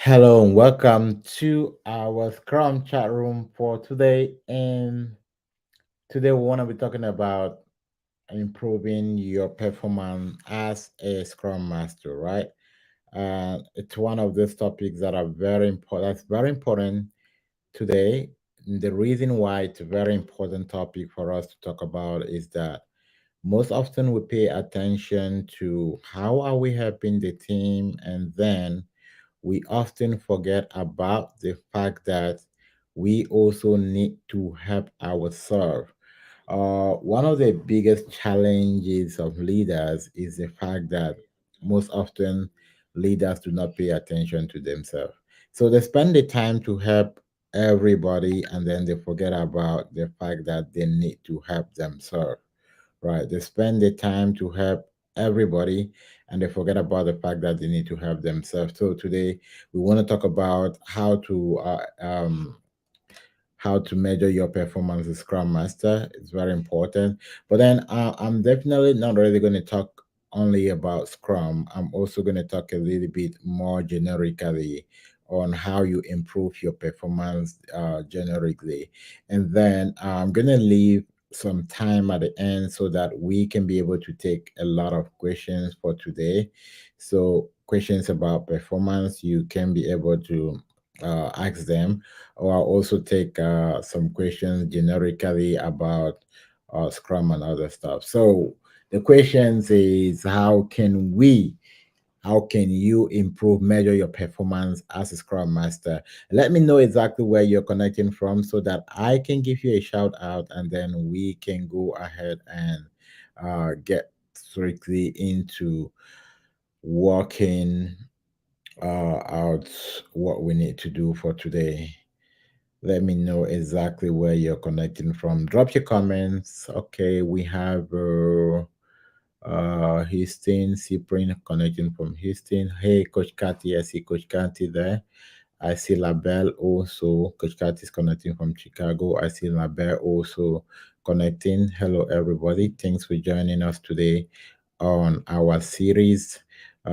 Hello and welcome to our Scrum chat room for today. And today we want to be talking about improving your performance as a Scrum Master, right? It's one of those topics that are very important. That's very important today. The reason why it's a very important topic for us to talk about is that most often we pay attention to how are we helping the team, and then we often forget about the fact that we also need to help ourselves. One of the biggest challenges of leaders is the fact that most often leaders do not pay attention to themselves. So they spend the time to help everybody and then they forget about the fact that they need to help themselves, right? They spend the time to help everybody and they forget about the fact that they need to help themselves. So today we want to talk about how to measure your performance as Scrum Master. It's very important. But then I'm definitely not really going to talk only about Scrum. I'm also going to talk a little bit more generically on how you improve your performance generically. And then I'm going to leave some time at the end so that we can be able to take a lot of questions for today. So, questions about performance, you can be able to ask them, or I'll also take some questions generically about Scrum and other stuff. So the questions is how can you improve, measure your performance as a Scrum Master? Let me know exactly where you're connecting from so that I can give you a shout out and then we can go ahead and get strictly into working out what we need to do for today. Let me know exactly where you're connecting from. Drop your comments. Okay, we have Houston, Cyprian connecting from Houston. Hey, Coach Cathy, I see Coach Cathy there. I see Labelle also. Coach Cathy is connecting from Chicago. I see Labelle also connecting. Hello, everybody. Thanks for joining us today on our series,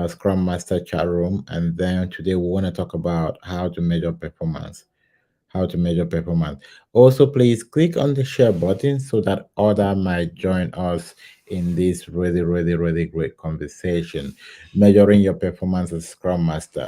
Scrum Master Chat Room. And then today we want to talk about how to measure performance. How to measure performance. Also, please click on the share button so that other might join us in this really, really, really great conversation, measuring your performance as Scrum Master.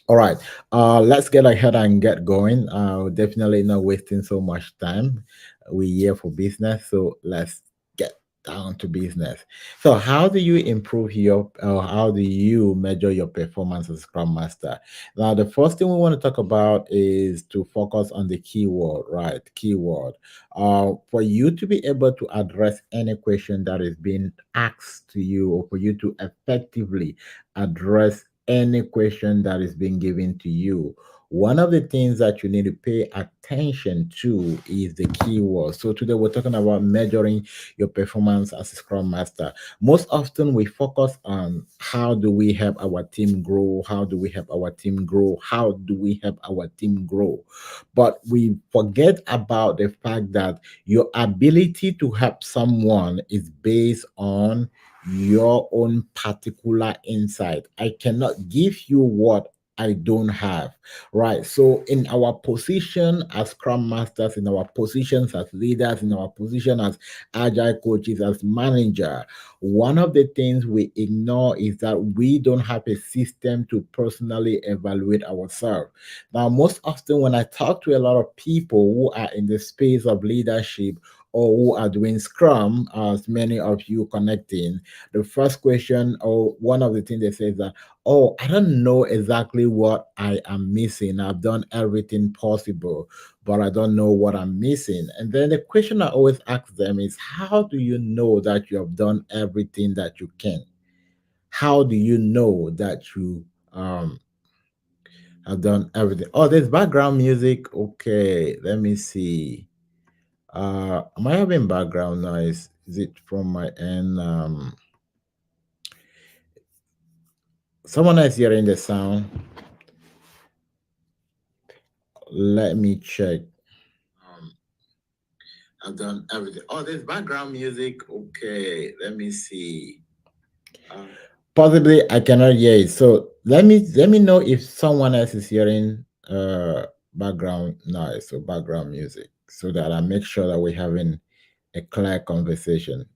All right, let's get ahead and get going. Definitely not wasting so much time. We're here for business, so let's get down to business. So, how do you improve how do you measure your performance as Scrum Master? Now, the first thing we want to talk about is to focus on the keyword, right? Keyword. For you to be able to address any question that is being asked to you, or for you to effectively address any question that is being given to you, one of the things that you need to pay attention to is the keyword. So today we're talking about measuring your performance as a Scrum Master. Most often we focus on how do we help our team grow, how do we help our team grow, how do we help our team grow, but we forget about the fact that your ability to help someone is based on your own particular insight. I cannot give you what I don't have, right? So, in our position as Scrum Masters, in our positions as leaders, in our position as Agile coaches, as manager, one of the things we ignore is that we don't have a system to personally evaluate ourselves. Now, most often when I talk to a lot of people who are in the space of leadership or who are doing Scrum, as many of you connecting, the first question or one of the things they say is that, oh, I don't know exactly what I am missing. I've done everything possible, but I don't know what I'm missing. And then the question I always ask them is, how do you know that you have done everything that you can? How do you know that you have done everything? Oh, there's background music. Okay, let me see. Am I having background noise? Is it from my end? Someone else hearing the sound. Let me check. Um, I've done everything. Oh, there's background music. Okay, let me see. Um, Possibly I cannot hear it. So Let me know if someone else is hearing background noise or background music, so that I make sure that we're having a clear conversation.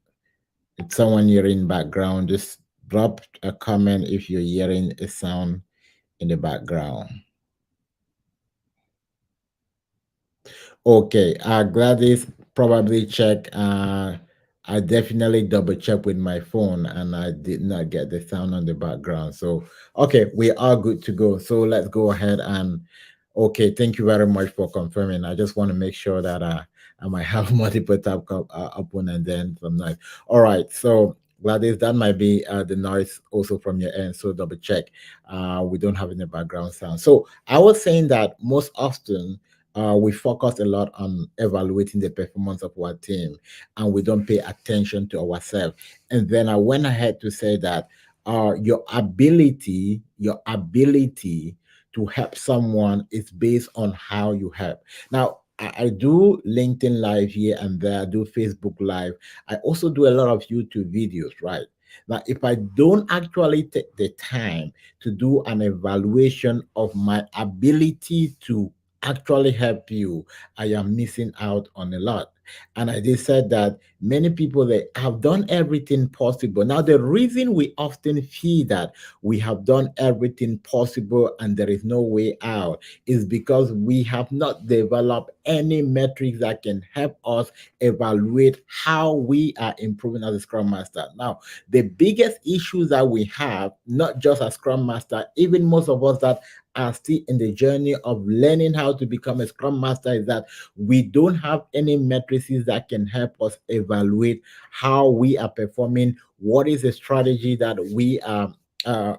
If someone hearing background, just drop a comment if you're hearing a sound in the background. Okay, Gladys probably check. I definitely double check with my phone, and I did not get the sound on the background. So, okay, we are good to go. So let's go ahead and, okay, thank you very much for confirming. I just want to make sure that I might have multiple open and then some noise. All right, so Gladys, that might be the noise also from your end. So double check. We don't have any background sound. So I was saying that most often we focus a lot on evaluating the performance of our team, and we don't pay attention to ourselves. And then I went ahead to say that your ability to help someone is based on how you help. Now, I do LinkedIn Live here and there, I do Facebook Live. I also do a lot of YouTube videos, right? Now, if I don't actually take the time to do an evaluation of my ability to actually help you, I am missing out on a lot. And I just said that many people, they have done everything possible. Now, the reason we often feel that we have done everything possible and there is no way out is because we have not developed any metrics that can help us evaluate how we are improving as a Scrum Master. Now, the biggest issues that we have, not just as Scrum Master, even most of us that are still in the journey of learning how to become a Scrum Master, is that we don't have any matrices that can help us evaluate how we are performing. What is the strategy that we are?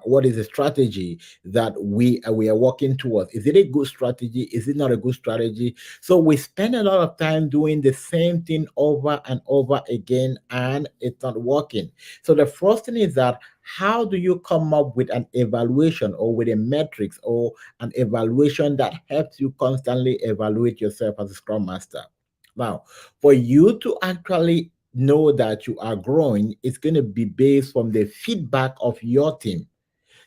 What is the strategy that we are working towards? Is it a good strategy? Is it not a good strategy? So we spend a lot of time doing the same thing over and over again, and it's not working. So the first thing is that, how do you come up with an evaluation or with a metrics or an evaluation that helps you constantly evaluate yourself as a Scrum Master? Now, for you to actually know that you are growing, it's going to be based on the feedback of your team.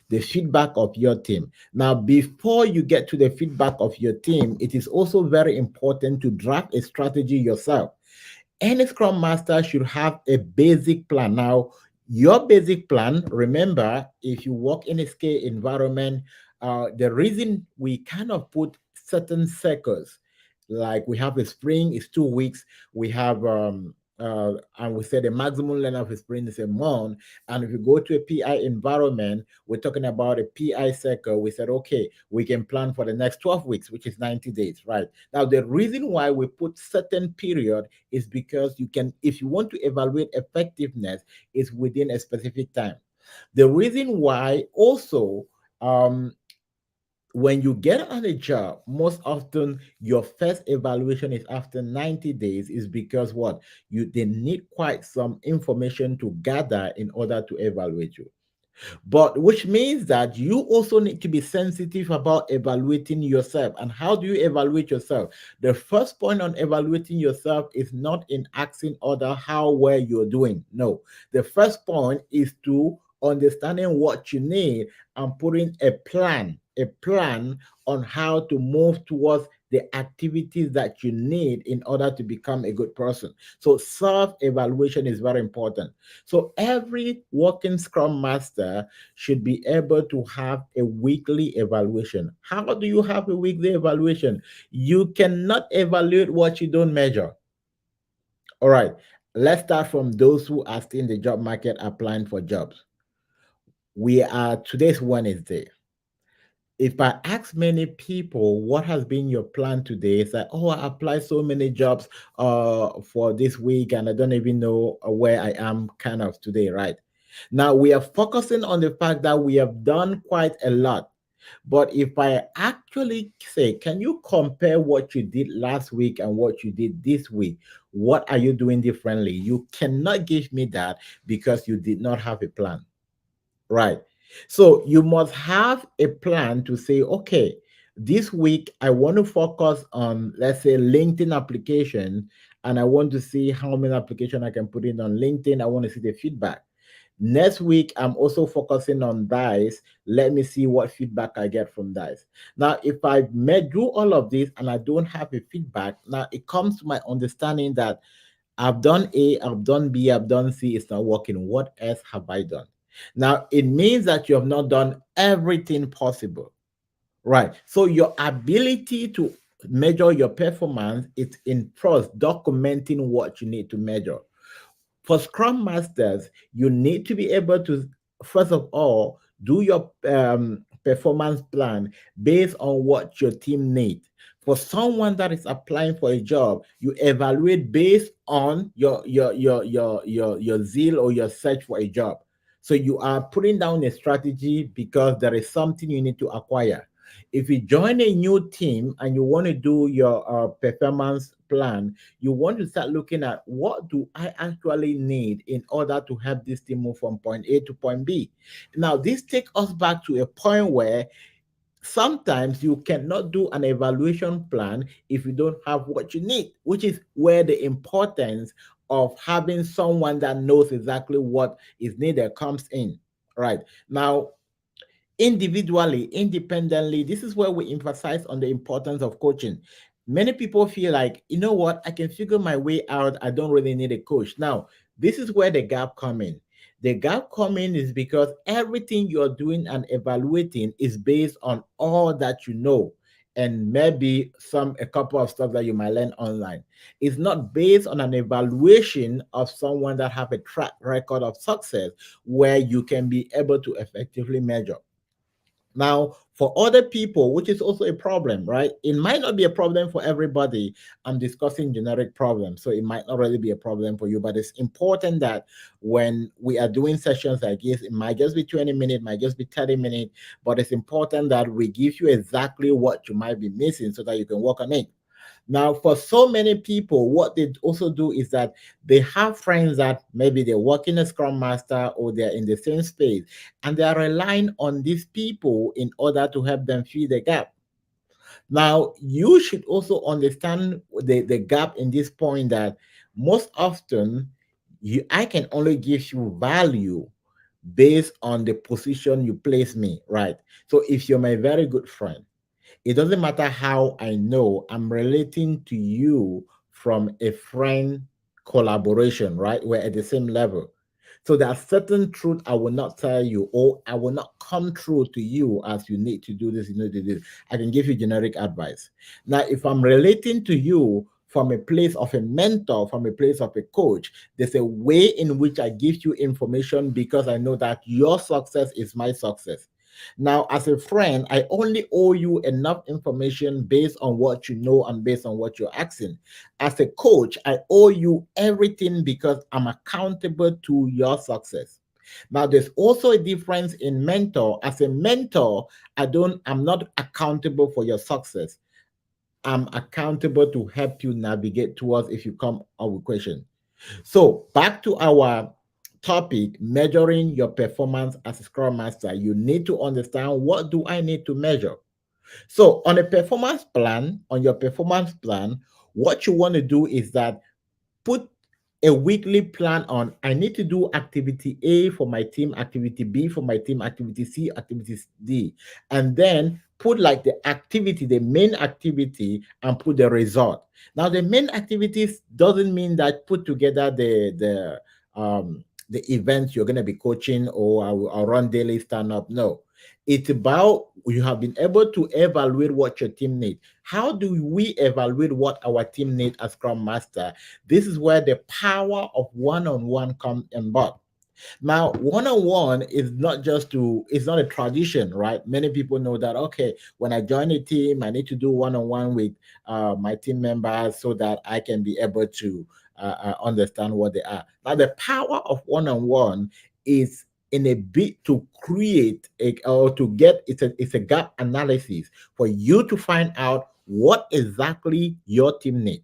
The feedback of your team. Now, before you get to the feedback of your team, it is also very important to draft a strategy yourself. Any Scrum Master should have a basic plan. Now, your basic plan, remember, if you work in a scale environment, the reason we kind of put certain cycles, like we have a spring is 2 weeks, we have and we said the maximum length of a sprint is a month. And if you go to a PI environment, we're talking about a PI cycle. We said, okay, we can plan for the next 12 weeks, which is 90 days, right? Now, the reason why we put certain period is because you can, if you want to evaluate effectiveness, is within a specific time. The reason why also, um, when you get on a job, most often your first evaluation is after 90 days, is because what? They need quite some information to gather in order to evaluate you. But which means that you also need to be sensitive about evaluating yourself. And how do you evaluate yourself? The first point on evaluating yourself is not in asking other how well you're doing. No, the first point is to understanding what you need and putting a plan on how to move towards the activities that you need in order to become a good person. So self evaluation is very important. So every working Scrum Master should be able to have a weekly evaluation. How do you have a weekly evaluation? You cannot evaluate what you don't measure. All right, let's start from those who are still in the job market applying for jobs. Today's Wednesday. If I ask many people what has been your plan today, it's like, oh, I applied so many jobs for this week and I don't even know where I am kind of today, right? Now we are focusing on the fact that we have done quite a lot. But if I actually say, can you compare what you did last week and what you did this week? What are you doing differently? You cannot give me that because you did not have a plan. Right. So you must have a plan to say, okay, this week I want to focus on, let's say, LinkedIn application, and I want to see how many application I can put in on LinkedIn. I want to see the feedback. Next week, I'm also focusing on dice. Let me see what feedback I get from dice. Now, if I may do all of this and I don't have a feedback, now it comes to my understanding that I've done A, I've done B, I've done C, it's not working. What else have I done? Now, it means that you have not done everything possible, right? So, your ability to measure your performance is in first documenting what you need to measure. For Scrum Masters, you need to be able to, first of all, do your performance plan based on what your team needs. For someone that is applying for a job, you evaluate based on your zeal or your search for a job. So you are putting down a strategy because there is something you need to acquire. If you join a new team and you want to do your performance plan, you want to start looking at what do I actually need in order to help this team move from point A to point B. Now, this takes us back to a point where sometimes you cannot do an evaluation plan if you don't have what you need, which is where the importance of having someone that knows exactly what is needed comes in. Right now, individually, independently, this is where we emphasize on the importance of coaching. Many people feel like, you know what, I can figure my way out. I don't really need a coach. Now, this is where the gap come in. The gap coming is because everything you're doing and evaluating is based on all that you know and maybe a couple of stuff that you might learn online. It's not based on an evaluation of someone that have a track record of success where you can be able to effectively measure. Now, for other people, which is also a problem, right? It might not be a problem for everybody. I'm discussing generic problems, so it might not really be a problem for you. But it's important that when we are doing sessions like this, it might just be 20 minutes, might just be 30 minutes, but it's important that we give you exactly what you might be missing so that you can work on it. Now, for so many people, what they also do is that they have friends that maybe they work in a Scrum Master or they're in the same space, and they are relying on these people in order to help them fill the gap. Now, you should also understand the gap in this point that most often I can only give you value based on the position you place me, right? So if you're my very good friend, it doesn't matter how I know I'm relating to you from a friend collaboration, right? We're at the same level. So there are certain truth I will not tell you, or I will not come through to you as you need to do this, you need to do this. I can give you generic advice. Now, if I'm relating to you from a place of a mentor, from a place of a coach, there's a way in which I give you information because I know that your success is my success. Now, as a friend, I only owe you enough information based on what you know and based on what you're asking. As a coach, I owe you everything because I'm accountable to your success. Now, there's also a difference in mentor. As a mentor, I'm not accountable for your success. I'm accountable to help you navigate towards if you come up with questions. So back to our topic, measuring your performance as a Scrum Master, you need to understand what do I need to measure. So on your performance plan, what you want to do is that put a weekly plan on. I need to do activity A for my team, activity B for my team, activity C, activity D, and then put like the main activity, and put the result. Now, the main activities doesn't mean that put together the events you're going to be coaching, or I'll run daily stand up. No, it's about you have been able to evaluate what your team needs. How do we evaluate what our team needs as Scrum Master? This is where the power of one-on-one comes involved. Now, one-on-one is not just it's not a tradition, right? Many people know that, okay, when I join a team, I need to do one-on-one with my team members so that I can be able to understand what they are. Now, the power of one-on-one is in a bit to create or to get it's a gap analysis for you to find out what exactly your team needs.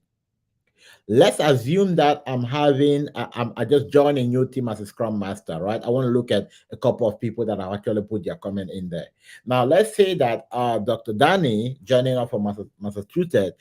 Let's assume that I just joined a new team as a Scrum Master, right? I want to look at a couple of people that have actually put their comment in there. Now, let's say that Dr. Danny, joining us from Massachusetts,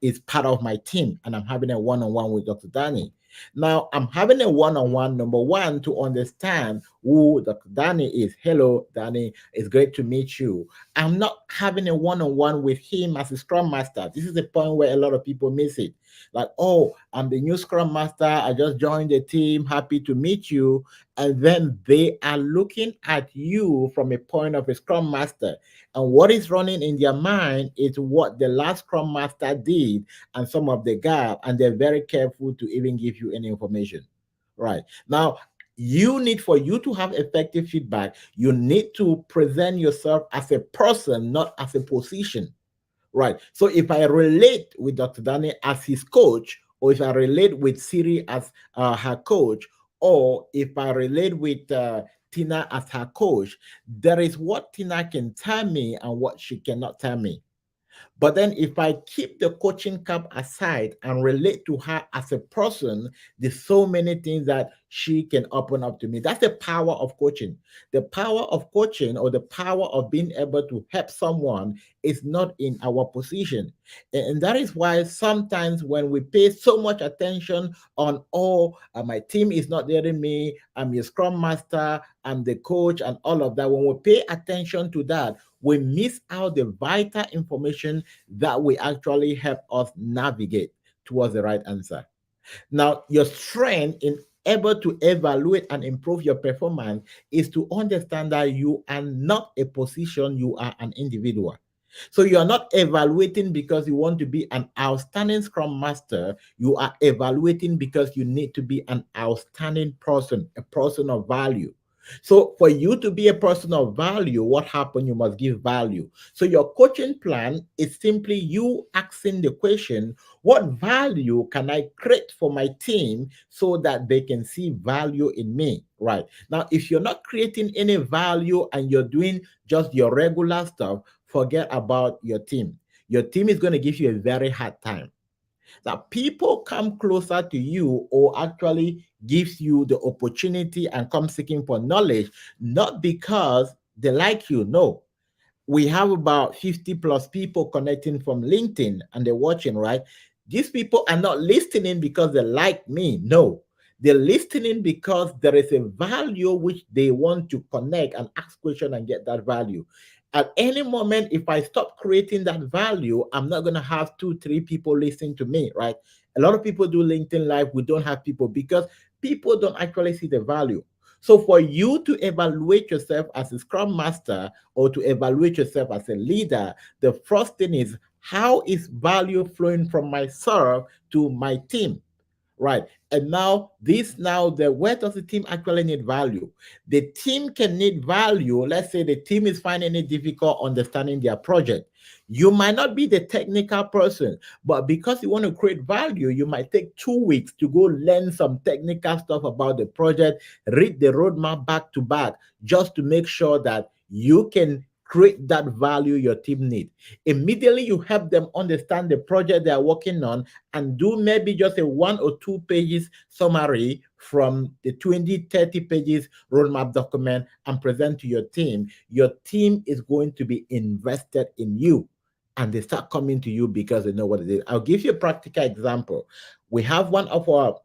is part of my team, and I'm having a one-on-one with Dr. Danny. Now, I'm having a one-on-one, number one, to understand who Dr. Danny is. Hello, Danny. It's great to meet you. I'm not having a one-on-one with him as a Scrum Master. This is the point where a lot of people miss it. Like, oh, I'm the new Scrum Master. I just joined the team. Happy to meet you. And then they are looking at you from a point of a Scrum Master. And what is running in their mind is what the last Scrum Master did and some of the gap, and they're very careful to even give you any information. Right. Now, for you to have effective feedback, you need to present yourself as a person, not as a position. Right. So if I relate with Dr. Danny as his coach, or if I relate with Siri as her coach, or if I relate with Tina as her coach, there is what Tina can tell me and what she cannot tell me. But then if I keep the coaching cap aside and relate to her as a person, there's so many things that she can open up to me. That's the power of coaching. The power of coaching, or the power of being able to help someone, is not in our position. And that is why sometimes when we pay so much attention on, oh, my team is not there in me, I'm your scrum master, I'm the coach, and all of that, when we pay attention to that, we miss out the vital information that will actually help us navigate towards the right answer. Now, your strength in able to evaluate and improve your performance is to understand that you are not a position, you are an individual. So you are not evaluating because you want to be an outstanding Scrum Master. You are evaluating because you need to be an outstanding person, a person of value. So for you to be a person of value, what happened? You must give value. So your coaching plan is simply you asking the question, what value can I create for my team so that they can see value in me? Right. Now, if you're not creating any value and you're doing just your regular stuff, forget about your team. Your team is going to give you a very hard time. That people come closer to you, or actually gives you the opportunity and come seeking for knowledge, not because they like you. No, we have about 50 plus people connecting from LinkedIn and they're watching, right? These people are not listening because they like me. No, they're listening because there is a value which they want to connect and ask questions and get that value. At any moment, if I stop creating that value, I'm not going to have two, three people listening to me, right? A lot of people do LinkedIn Live. We don't have people because people don't actually see the value. So for you to evaluate yourself as a Scrum Master, or to evaluate yourself as a leader, the first thing is, how is value flowing from myself to my team? Right. And now where does the team actually need value? The team can need value. Let's say the team is finding it difficult understanding their project. You might not be the technical person, but because you want to create value, you might take 2 weeks to go learn some technical stuff about the project, read the roadmap back to back, just to make sure that you can create that value your team need. Immediately you help them understand the project they are working on, and do maybe just a 1 or 2 pages summary from the 20, 30 pages roadmap document and present to your team is going to be invested in you, and they start coming to you because they know what it is. I'll give you a practical example. We have one of our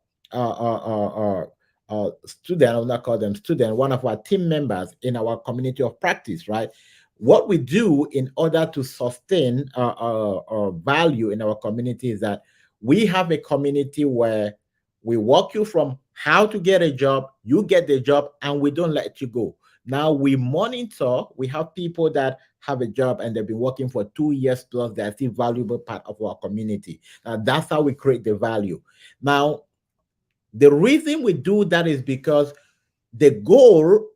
student, I'll not call them student, one of our team members in our community of practice, right? What we do in order to sustain value in our community is that we have a community where we walk you from how to get a job, you get the job, and we don't let you go. Now we monitor, we have people that have a job and they've been working for 2 years plus, they're still valuable part of our community. That's how we create the value. Now, the reason we do that is because the goal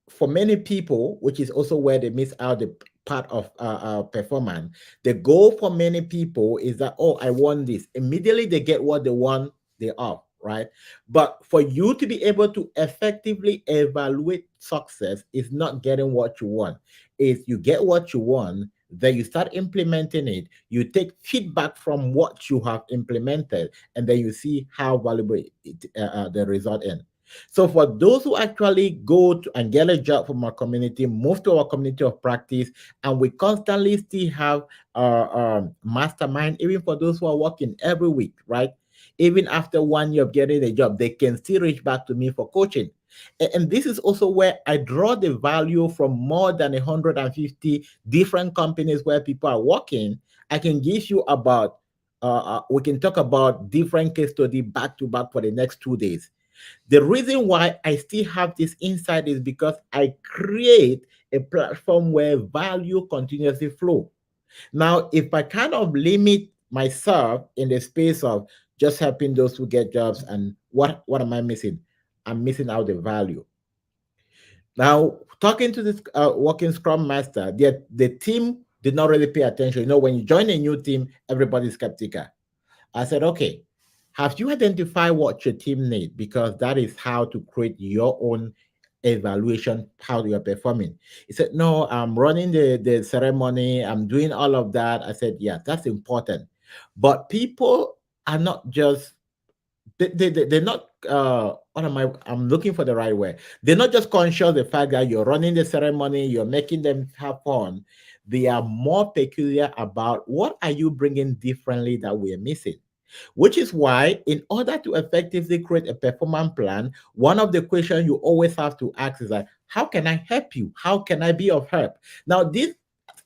for many people, which is also where they miss out the part of performance, the goal for many people is that, oh, I want this. Immediately they get what they want, they off, right? But for you to be able to effectively evaluate success is not getting what you want. Is you get what you want, then you start implementing it. You take feedback from what you have implemented, and then you see how valuable the result is. So for those who actually go to and get a job from our community, move to our community of practice, and we constantly still have mastermind, even for those who are working every week, right? even after 1 year of getting a job, they can still reach back to me for coaching. And this is also where I draw the value from more than 150 different companies where people are working. I can give you about, we can talk about different case study back to back for the next 2 days. The reason why I still have this insight is because I create a platform where value continuously flow. Now, if I kind of limit myself in the space of just helping those who get jobs, and what am I missing? I'm missing out the value. Now, talking to this working Scrum Master, the team did not really pay attention. When you join a new team, everybody's skeptical. I said, okay, have you identified what your team need? Because that is how to create your own evaluation, how you're performing. He said, no, I'm running the ceremony, I'm doing all of that. I said, yeah, that's important. But people are not just they're not what am I'm looking for the right word. They're not just conscious of the fact that you're running the ceremony, you're making them have fun. They are more peculiar about what are you bringing differently that we're missing. Which is why, in order to effectively create a performance plan, one of the questions you always have to ask is like, how can I help you? How can I be of help? Now, this,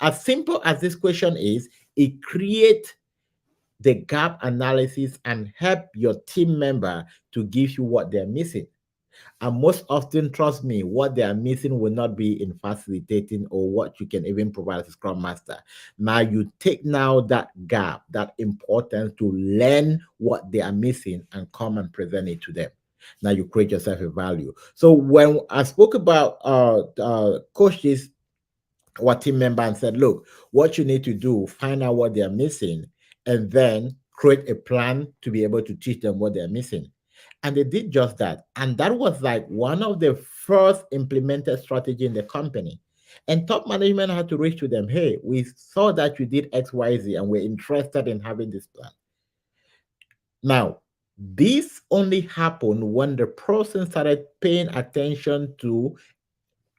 as simple as this question is, it creates the gap analysis and help your team member to give you what they're missing. And most often, trust me, what they are missing will not be in facilitating or what you can even provide as a Scrum Master. Now you take now that gap, that importance to learn what they are missing and come and present it to them. Now you create yourself a value. So when I spoke about coaches our team member and said, look, what you need to do, find out what they're missing, and then create a plan to be able to teach them what they're missing. And they did just that. And that was like one of the first implemented strategy in the company. And top management had to reach to them, hey, we saw that you did XYZ and we're interested in having this plan. Now, this only happened when the person started paying attention to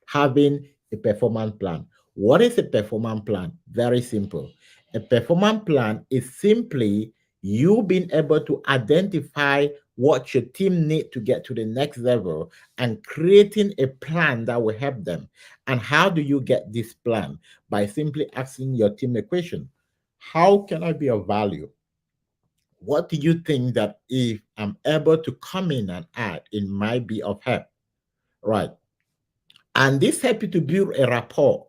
having a performance plan. What is a performance plan? Very simple. A performance plan is simply you being able to identify what your team need to get to the next level and creating a plan that will help them. And how do you get this plan? By simply asking your team a question. How can I be of value? What do you think that if I'm able to come in and add, it might be of help? Right. And this helps you to build a rapport,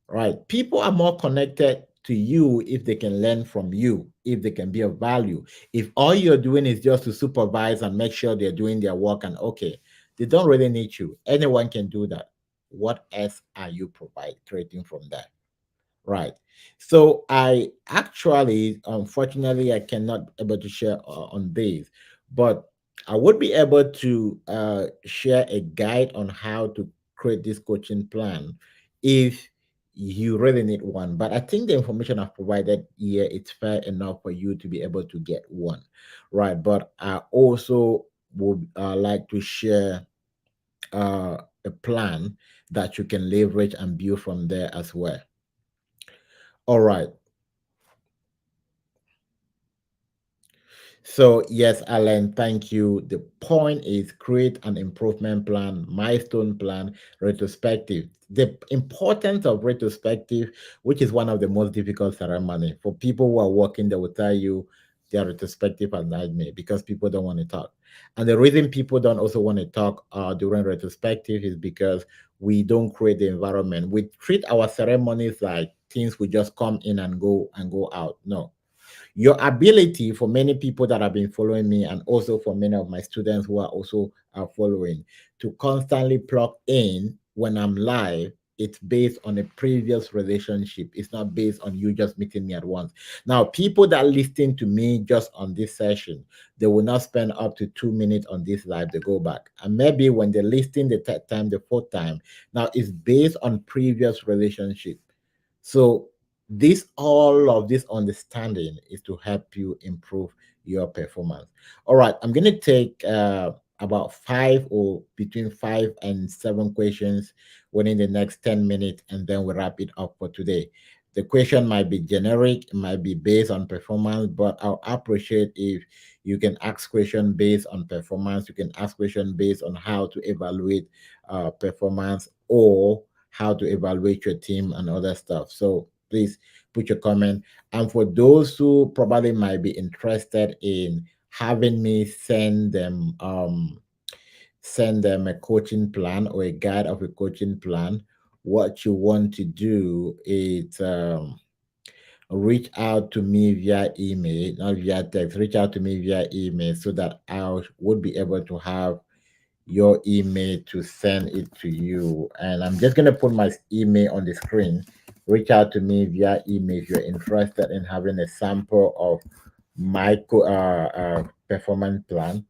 right? People are more connected to you if they can learn from you, if they can be of value. If all you're doing is just to supervise and make sure they're doing their work and okay, they don't really need you. Anyone can do that. What else are you creating from that? Right. So I actually, unfortunately, I cannot able to share on this, but I would be able to share a guide on how to create this coaching plan if you really need one. But I think the information I've provided here it's fair enough for you to be able to get one, right? But I also would like to share a plan that you can leverage and build from there as well. All right. So, yes, Alan, thank you. The point is create an improvement plan, milestone plan, retrospective. The importance of retrospective, which is one of the most difficult ceremony for people who are working, they will tell you their retrospective are nightmare because people don't want to talk. And the reason people don't also want to talk during retrospective is because we don't create the environment. We treat our ceremonies like things we just come in and go out. No, your ability for many people that have been following me and also for many of my students who are also following to constantly plug in when I'm live, it's based on a previous relationship. It's not based on you just meeting me at once. Now, people that listen to me just on this session, they will not spend up to 2 minutes on this live. They go back. And maybe when they listen the third time, the fourth time, now it's based on previous relationship. So this all of this understanding is to help you improve your performance. All right, I'm going to take about five or between 5 and 7 questions within the next 10 minutes, and then we wrap it up for today. The question might be generic, it might be based on performance, but I'll appreciate if you can ask question based on performance. You can ask question based on how to evaluate performance, or how to evaluate your team and other stuff. So please put your comment. And for those who probably might be interested in having me send them a coaching plan or a guide of a coaching plan, what you want to do is reach out to me via email, not via text. Reach out to me via email so that I would be able to have your email to send it to you. And I'm just going to put my email on the screen. Reach out to me via email if you're interested in having a sample of my performance plan,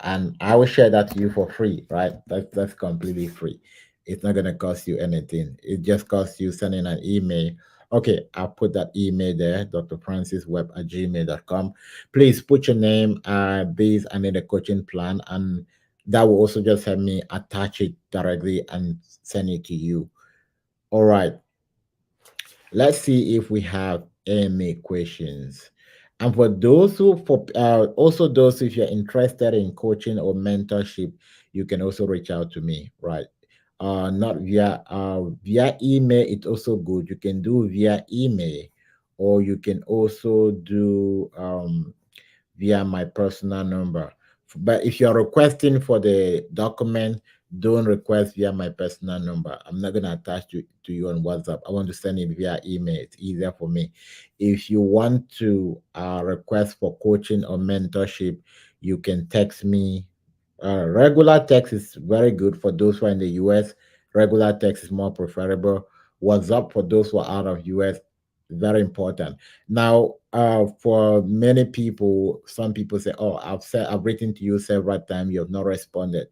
and I will share that to you for free, right? That's completely free. It's not gonna cost you anything. It just costs you sending an email. Okay, I'll put that email there, drfrancisweb@gmail.com. Please put your name, this, and then the coaching plan, and that will also just help me attach it directly and send it to you. All right. Let's see if we have any questions. And for those who, for also those, if you're interested in coaching or mentorship, you can also reach out to me, right? Not via email. It's also good. You can do via email, or you can also do via my personal number. But if you're requesting for the document, don't request via my personal number. I'm not going to attach to you on WhatsApp. I want to send it via email. It's easier for me. If you want to request for coaching or mentorship, you can text me. Regular text is very good for those who are in the US. Regular text is more preferable. WhatsApp for those who are out of US, very important. Now, for many people, some people say, "Oh, I've written to you several times. You have not responded."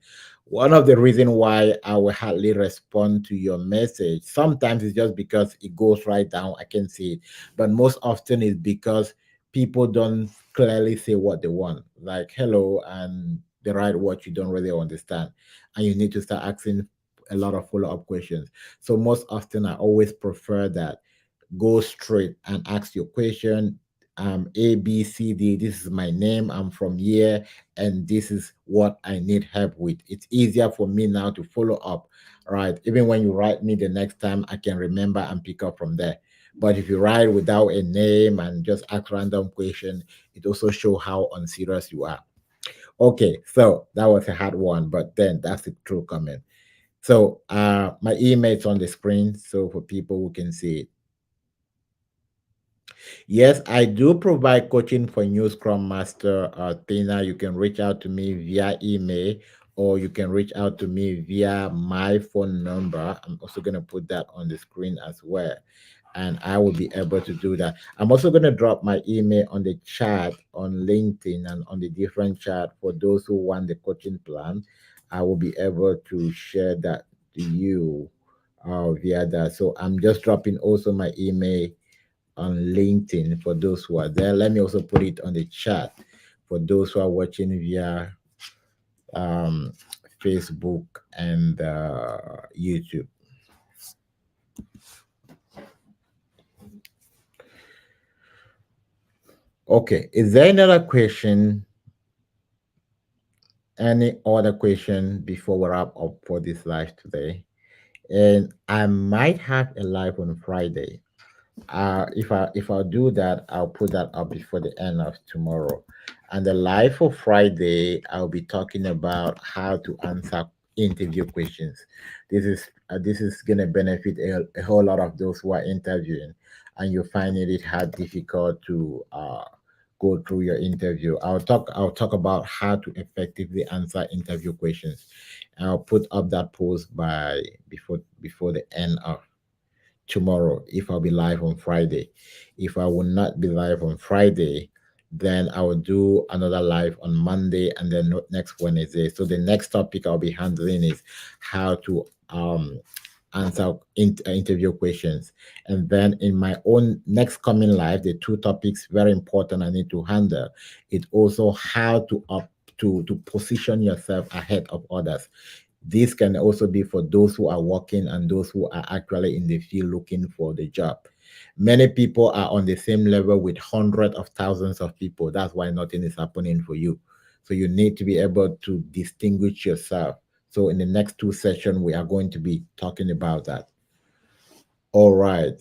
One of the reasons why I will hardly respond to your message sometimes is just because it goes right down. I can see it, but most often is because people don't clearly say what they want, like hello, and they write what you don't really understand, and you need to start asking a lot of follow-up questions. So most often, I always prefer that go straight and ask your question. A, B, C, D. This is my name. I'm from here, and this is what I need help with. It's easier for me now to follow up, right? Even when you write me the next time, I can remember and pick up from there. But if you write without a name and just ask random question, it also show how unserious you are. Okay, so that was a hard one, but then that's the true comment. So my email is on the screen, so for people who can see it. Yes, I do provide coaching for new Scrum Master. Tina, you can reach out to me via email, or you can reach out to me via my phone number. I'm also going to put that on the screen as well, and I will be able to do that. I'm also going to drop my email on the chat on LinkedIn and on the different chat for those who want the coaching plan. I will be able to share that to you via that. So I'm just dropping also my email on LinkedIn for those who are there. Let me also put it on the chat for those who are watching via um, Facebook and YouTube. Okay, is there another question? Any other question before we wrap up for this live today? And I might have a live on Friday. If I do that, I'll put that up before the end of tomorrow. And the live for Friday, I'll be talking about how to answer interview questions. This is gonna benefit a whole lot of those who are interviewing, and you're finding it hard, difficult to go through your interview. I'll talk about how to effectively answer interview questions. And I'll put up that post by before the end of tomorrow if I'll be live on Friday. If I will not be live on Friday, then I will do another live on Monday and then next Wednesday. So the next topic I'll be handling is how to answer interview questions. And then in my own next coming live, the two topics very important I need to handle. It also how to position yourself ahead of others. This can also be for those who are working and those who are actually in the field looking for the job. Many people are on the same level with hundreds of thousands of people. That's why nothing is happening for you. So you need to be able to distinguish yourself. So in the next two sessions, we are going to be talking about that. All right.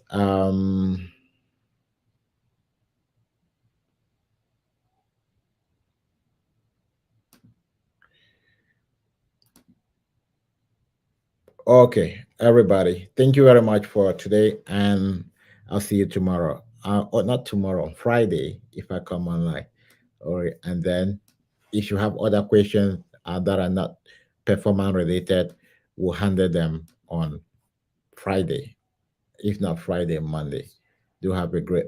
Okay, everybody. Thank you very much for today, and I'll see you tomorrow. Or not tomorrow, Friday, if I come online. All right, and then if you have other questions that are not performance related, we'll handle them on Friday. If not Friday, Monday. Do have a great